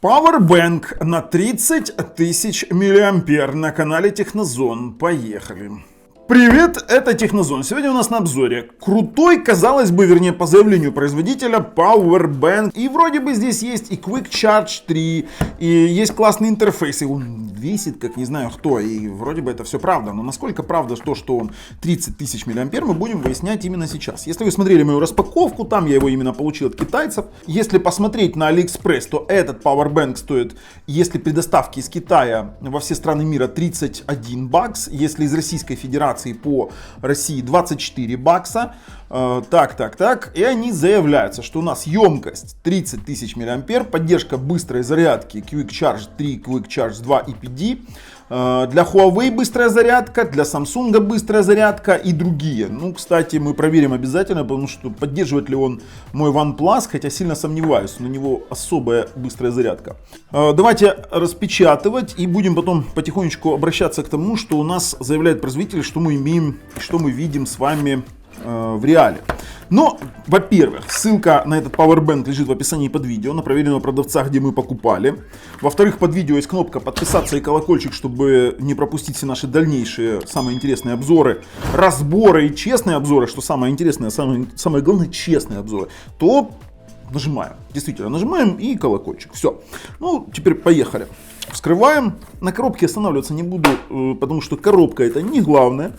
Powerbank на 30 тысяч миллиампер на канале Технозон. Поехали. Привет, это Технозон. Сегодня у нас на обзоре крутой, казалось бы, вернее по заявлению производителя, Powerbank. И вроде бы здесь есть и Quick Charge 3, и есть классный интерфейс, и он весит как не знаю кто, и вроде бы это все правда. Но насколько правда то, что он 30 тысяч миллиампер, мы будем выяснять именно сейчас. Если вы смотрели мою распаковку, там я его именно получил от китайцев. Если посмотреть на AliExpress, то этот Powerbank стоит, если при доставке из Китая во все страны мира, 31 бакс, если из Российской Федерации по России 24 бакса. Так. И они заявляются, что у нас емкость 30 тысяч миллиампер, поддержка быстрой зарядки Quick Charge 3, Quick Charge 2 и PD. Для Huawei быстрая зарядка, для Samsung быстрая зарядка и другие. Ну, кстати, мы проверим обязательно, потому что поддерживает ли он мой OnePlus, хотя сильно сомневаюсь, на него особая быстрая зарядка. Давайте распечатывать и будем потом потихонечку обращаться к тому, что у нас заявляет производитель, что мы имеем, что мы видим с вами в реале. Но, во-первых, ссылка на этот Powerbank лежит в описании под видео, на проверенного продавца, где мы покупали. Во-вторых, под видео есть кнопка подписаться и колокольчик, чтобы не пропустить все наши дальнейшие, самые интересные обзоры, разборы и честные обзоры, что самое интересное, самое главное, честные обзоры. То нажимаем, действительно нажимаем и колокольчик. Все. Ну, теперь поехали. Вскрываем. На коробке останавливаться не буду, потому что коробка это не главное.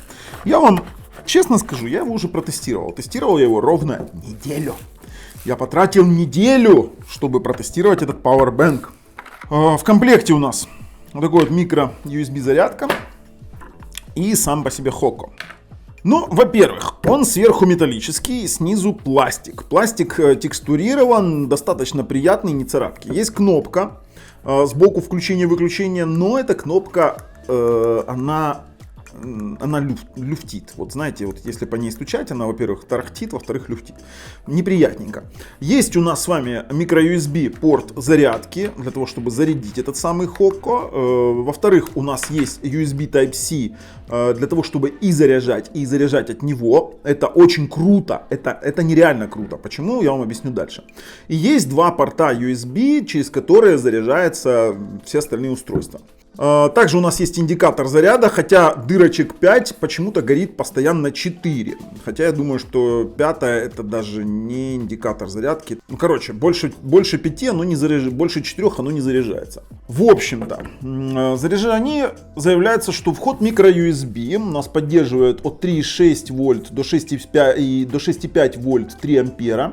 Я вам честно скажу, я его уже протестировал. Тестировал я его ровно неделю. Я потратил неделю, чтобы протестировать этот Powerbank. В комплекте у нас вот такой вот микро USB зарядка и сам по себе Hoco. Ну, во-первых, он сверху металлический, снизу пластик. Пластик текстурирован, достаточно приятный, не царапки. Есть кнопка сбоку включения-выключения, но эта кнопка, она люфтит. Вот знаете, вот если по ней стучать, она, во-первых, тарахтит, во-вторых, люфтит. Неприятненько. Есть у нас с вами микро-USB порт зарядки, для того, чтобы зарядить этот самый Hoco. Во-вторых, у нас есть USB Type-C, для того, чтобы и заряжать от него. Это очень круто. Это нереально круто. Почему? Я вам объясню дальше. И есть два порта USB, через которые заряжаются все остальные устройства. Также у нас есть индикатор заряда, хотя дырочек 5 почему-то горит постоянно 4. Хотя я думаю, что 5 это даже не индикатор зарядки. Ну, короче, больше 5 оно не заряжается, больше 4 оно не заряжается. В общем-то, заряжание заявляется, что вход микро-USB у нас поддерживает от 3,6 вольт до 6,5 вольт 3 ампера.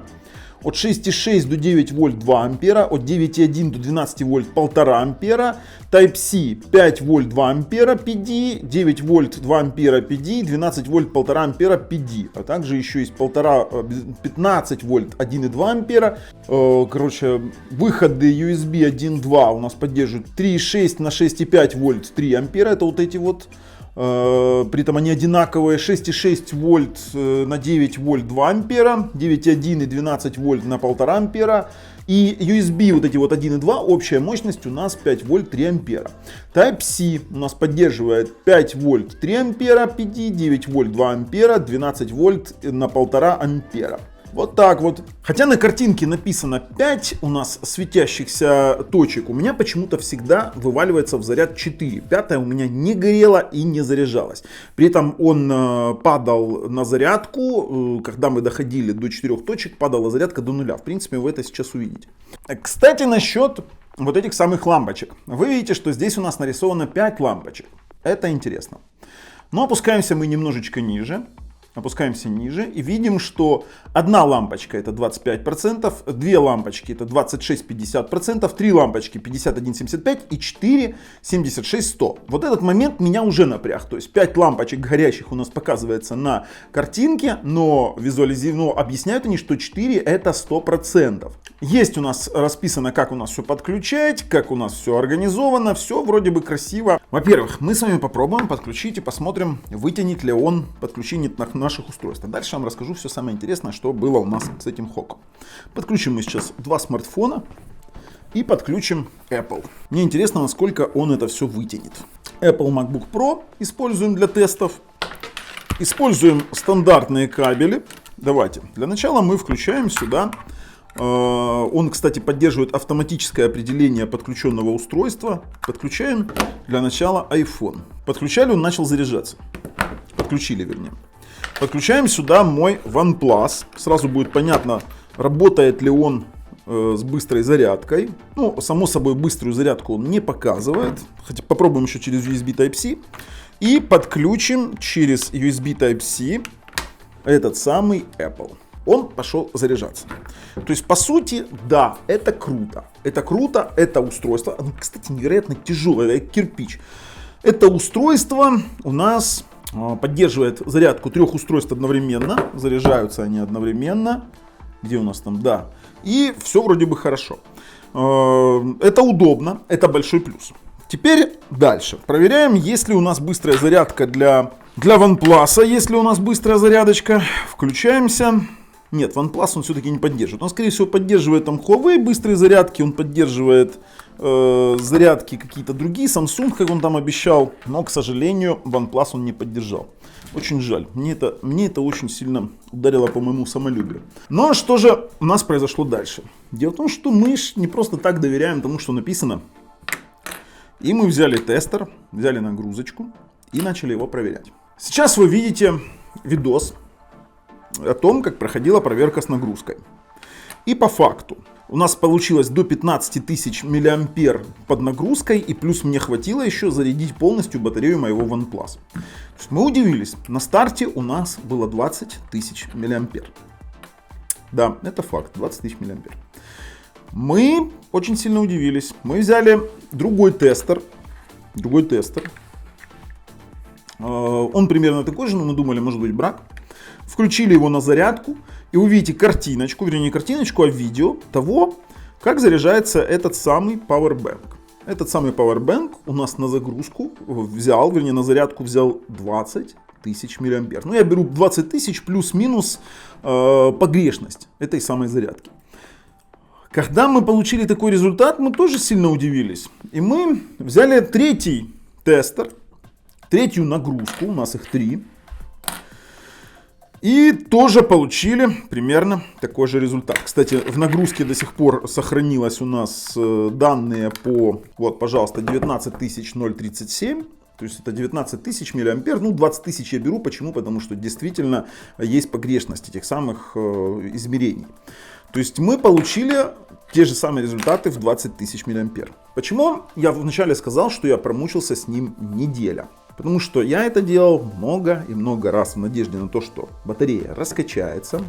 От 6,6 до 9 вольт 2 ампера, от 9,1 до 12 вольт 1,5 ампера, Type-C 5 вольт 2 ампера PD, 9 вольт 2 ампера PD, 12 вольт 1,5 ампера PD, а также еще есть 15 вольт 1,2 ампера. Короче, выходы USB 1.2 у нас поддерживают 3,6 на 6,5 вольт 3 ампера, это вот эти вот. При этом они одинаковые, 6,6 вольт на 9 вольт 2 ампера, 9,1 и 12 вольт на 1,5 ампера. И USB вот эти вот 1,2, общая мощность у нас 5 вольт 3 ампера. Type-C у нас поддерживает 5 вольт 3 ампера PD, 9 вольт 2 ампера, 12 вольт на 1,5 ампера. Вот так вот. Хотя на картинке написано 5 у нас светящихся точек, у меня почему-то всегда вываливается в заряд 4. Пятая у меня не горела и не заряжалась. При этом он падал на зарядку, когда мы доходили до 4 точек, падала зарядка до нуля. В принципе, вы это сейчас увидите. Кстати, насчет вот этих самых лампочек. Вы видите, что здесь у нас нарисовано 5 лампочек. Это интересно. Но опускаемся мы немножечко ниже. Опускаемся ниже и видим, что одна лампочка это 25%, две лампочки это 26-50%, три лампочки 51-75 и 4 76-100. Вот этот момент меня уже напряг. То есть 5 лампочек горящих у нас показывается на картинке, но объясняют они, что 4 это 100%. Есть у нас расписано, как у нас все подключать, как у нас все организовано, все вроде бы красиво. Во-первых, мы с вами попробуем подключить и посмотрим, вытянет ли он подключение наших устройств. Дальше я вам расскажу все самое интересное, что было у нас с этим Hoco. Подключим мы сейчас два смартфона и подключим Apple. Мне интересно, насколько он это все вытянет. Apple MacBook Pro используем для тестов. Используем стандартные кабели. Давайте. Для начала мы включаем сюда Он, кстати, поддерживает автоматическое определение подключенного устройства. Подключаем для начала iPhone. Подключали, он начал заряжаться. Подключили, вернее. Подключаем сюда мой OnePlus. Сразу будет понятно, работает ли он с быстрой зарядкой. Ну, само собой, быструю зарядку он не показывает. Хотя попробуем еще через USB Type-C. И подключим через USB Type-C этот самый Apple. Он пошел заряжаться. То есть, по сути, да, это круто. Это круто, это устройство. Оно, кстати, невероятно тяжелое, это кирпич. Это устройство у нас поддерживает зарядку 3 устройств одновременно. Заряжаются они одновременно. Где у нас там? Да. И все вроде бы хорошо. Это удобно, это большой плюс. Теперь дальше. Проверяем, есть ли у нас быстрая зарядка для OnePlus. Есть ли у нас быстрая зарядочка. Включаемся. Нет, OnePlus он все-таки не поддерживает. Он, скорее всего, поддерживает там Huawei быстрые зарядки. Он поддерживает зарядки какие-то другие. Samsung, как он там обещал. Но, к сожалению, OnePlus он не поддержал. Очень жаль. Мне это очень сильно ударило по моему самолюбию. Но что же у нас произошло дальше? Дело в том, что мы не просто так доверяем тому, что написано. И мы взяли тестер, взяли нагрузочку и начали его проверять. Сейчас вы видите видос о том, как проходила проверка с нагрузкой. И по факту у нас получилось до 15 тысяч мА под нагрузкой, и плюс мне хватило еще зарядить полностью батарею моего OnePlus. То есть мы удивились, на старте у нас было 20 тысяч мА. Да, это факт, 20 тысяч мА. Мы очень сильно удивились. Мы взяли другой тестер. Он примерно такой же, но мы думали, может быть, брак. Включили его на зарядку. И увидите картиночку, вернее не картиночку, а видео того, как заряжается этот самый Powerbank. Этот самый Powerbank у нас на загрузку взял, вернее на зарядку взял 20 тысяч мА. Ну я беру 20 тысяч плюс-минус погрешность этой самой зарядки. Когда мы получили такой результат, мы тоже сильно удивились. И мы взяли третий тестер, третью нагрузку, у нас их 3. И тоже получили примерно такой же результат. Кстати, в нагрузке до сих пор сохранилось у нас данные по, вот, пожалуйста, 19037. То есть это 19 тысяч мА. Ну, 20 тысяч я беру. Почему? Потому что действительно есть погрешность этих самых измерений. То есть мы получили те же самые результаты в 20 тысяч мА. Почему я вначале сказал, что я промучился с ним неделя? Потому что я это делал много и много раз в надежде на то, что батарея раскачается,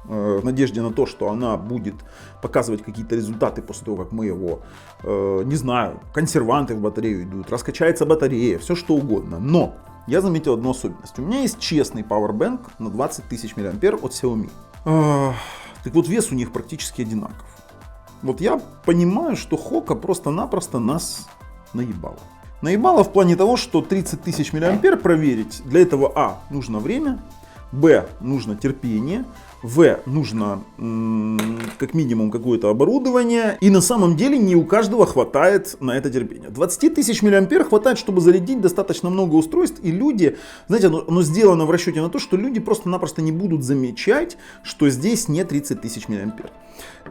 в надежде на то, что она будет показывать какие-то результаты после того, как мы его, не знаю, консерванты в батарею идут, раскачается батарея, все что угодно. Но я заметил одну особенность. У меня есть честный Powerbank на 20 тысяч мА от Xiaomi. Так вот, вес у них практически одинаков. Вот я понимаю, что Hoka просто-напросто нас наебала. Наебало в плане того, что 30 тысяч мА проверить, для этого а. нужно время, б. нужно терпение, в. нужно как минимум какое-то оборудование. И на самом деле не у каждого хватает на это терпения. 20 тысяч мА хватает, чтобы зарядить достаточно много устройств. И люди, знаете, оно сделано в расчете на то, что люди просто-напросто не будут замечать, что здесь не 30 тысяч мА.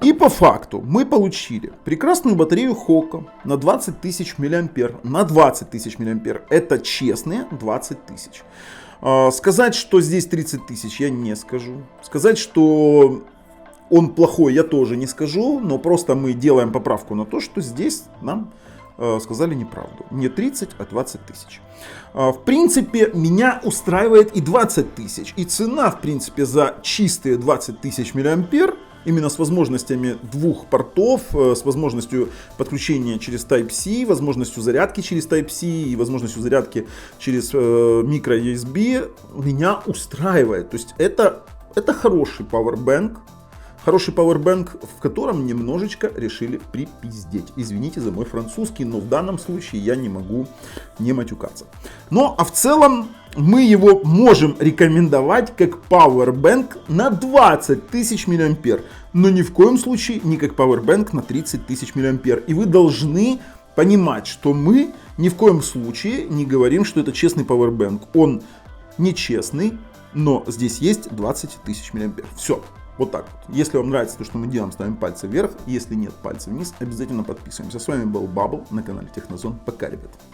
И по факту мы получили прекрасную батарею Hoka на 20 тысяч мА. На 20 тысяч мА. Это честные 20 тысяч. Сказать, что здесь 30 тысяч, я не скажу. Сказать, что он плохой, я тоже не скажу. Но просто мы делаем поправку на то, что здесь нам сказали неправду. Не 30, а 20 тысяч. В принципе, меня устраивает и 20 тысяч. И цена, в принципе, за чистые 20 тысяч мА, именно с возможностями двух портов, с возможностью подключения через Type-C, возможностью зарядки через Type-C и возможностью зарядки через micro-USB, меня устраивает. То есть это хороший Powerbank. Хороший Powerbank, в котором немножечко решили припиздеть. Извините за мой французский, но в данном случае я не могу не матюкаться. Ну, а в целом мы его можем рекомендовать как Powerbank на 20 тысяч мА. Но ни в коем случае не как Powerbank на 30 тысяч мА. И вы должны понимать, что мы ни в коем случае не говорим, что это честный Powerbank. Он нечестный, но здесь есть 20 тысяч мА. Все. Вот так вот. Если вам нравится то, что мы делаем, ставим пальцы вверх. Если нет, пальцы вниз. Обязательно подписываемся. С вами был Бабл на канале Технозон. Пока, ребята.